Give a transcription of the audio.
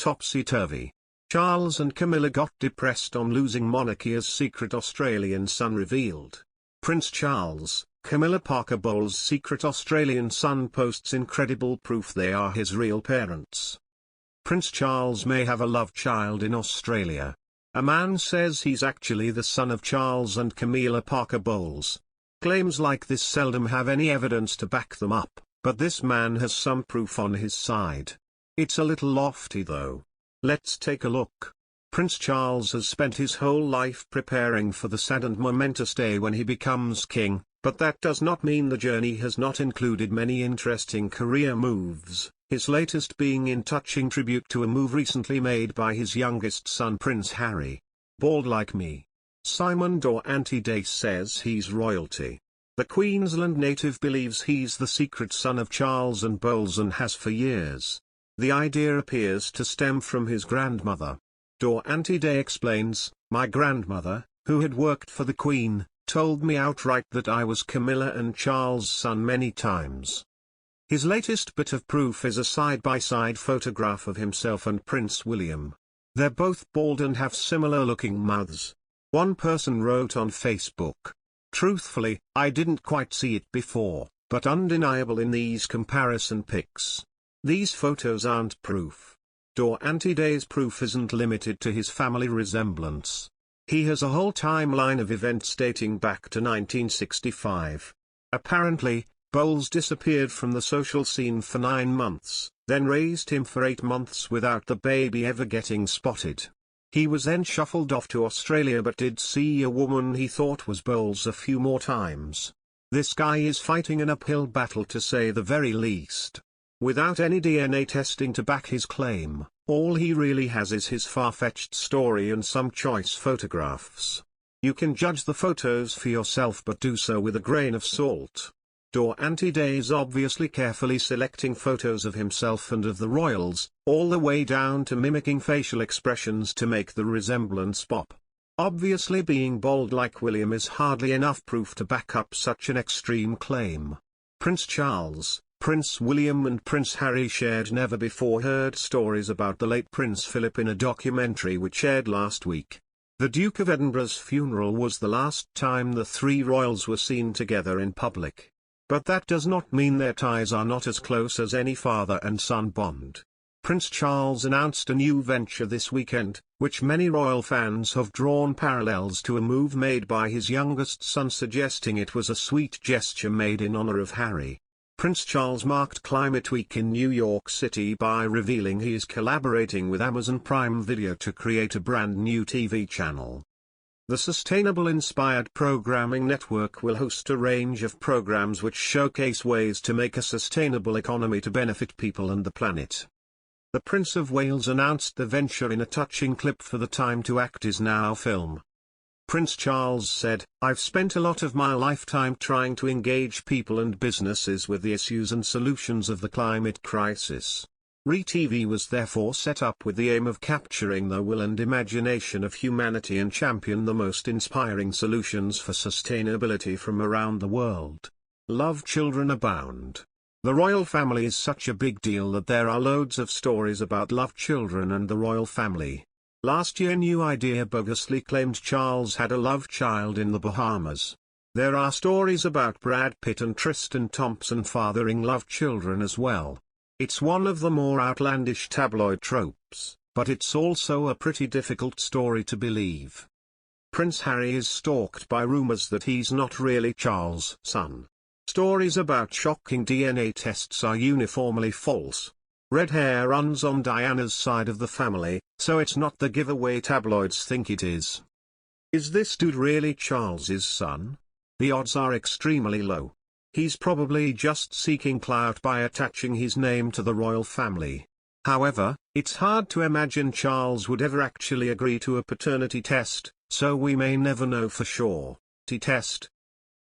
Topsy-Turvy. Charles and Camilla got depressed on losing Monarchy as secret Australian son revealed. Prince Charles, Camilla Parker Bowles' secret Australian son posts incredible proof they are his real parents. Prince Charles may have a love child in Australia. A man says he's actually the son of Charles and Camilla Parker Bowles. Claims like this seldom have any evidence to back them up, but this man has some proof on his side. It's a little lofty though. Let's take a look. Prince Charles has spent his whole life preparing for the sad and momentous day when he becomes king, but that does not mean the journey has not included many interesting career moves, his latest being in touching tribute to a move recently made by his youngest son Prince Harry. Bald like me. Simon Day says he's royalty. The Queensland native believes he's the secret son of Charles and Bowles and has for years. The idea appears to stem from his grandmother. Day explains, "My grandmother, who had worked for the Queen, told me outright that I was Camilla and Charles' son many times." His latest bit of proof is a side-by-side photograph of himself and Prince William. They're both bald and have similar-looking mouths. One person wrote on Facebook, "Truthfully, I didn't quite see it before, but undeniable in these comparison pics. These photos aren't proof." Day's proof isn't limited to his family resemblance. He has a whole timeline of events dating back to 1965. Apparently, Bowles disappeared from the social scene for 9 months, then raised him for 8 months without the baby ever getting spotted. He was then shuffled off to Australia but did see a woman he thought was Bowles a few more times. This guy is fighting an uphill battle to say the very least. Without any DNA testing to back his claim, all he really has is his far-fetched story and some choice photographs. You can judge the photos for yourself, but do so with a grain of salt. Day is obviously carefully selecting photos of himself and of the royals, all the way down to mimicking facial expressions to make the resemblance pop. Obviously being bald like William is hardly enough proof to back up such an extreme claim. Prince Charles, Prince William and Prince Harry shared never-before-heard stories about the late Prince Philip in a documentary which aired last week. The Duke of Edinburgh's funeral was the last time the three royals were seen together in public. But that does not mean their ties are not as close as any father and son bond. Prince Charles announced a new venture this weekend, which many royal fans have drawn parallels to a move made by his youngest son, suggesting it was a sweet gesture made in honor of Harry. Prince Charles marked Climate Week in New York City by revealing he is collaborating with Amazon Prime Video to create a brand new TV channel. The sustainable-inspired programming network will host a range of programs which showcase ways to make a sustainable economy to benefit people and the planet. The Prince of Wales announced the venture in a touching clip for the Time to Act Is Now film. Prince Charles said, "I've spent a lot of my lifetime trying to engage people and businesses with the issues and solutions of the climate crisis. ReTV was therefore set up with the aim of capturing the will and imagination of humanity and champion the most inspiring solutions for sustainability from around the world. Love children abound. The royal family is such a big deal that there are loads of stories about love children and the royal family. Last year New Idea bogusly claimed Charles had a love child in the Bahamas. There are stories about Brad Pitt and Tristan Thompson fathering love children as well. It's one of the more outlandish tabloid tropes, but it's also a pretty difficult story to believe." Prince Harry is stalked by rumors that he's not really Charles' son. Stories about shocking DNA tests are uniformly false. Red hair runs on Diana's side of the family, so it's not the giveaway tabloids think it is. Is this dude really Charles's son? The odds are extremely low. He's probably just seeking clout by attaching his name to the royal family. However, it's hard to imagine Charles would ever actually agree to a paternity test, so we may never know for sure. Test.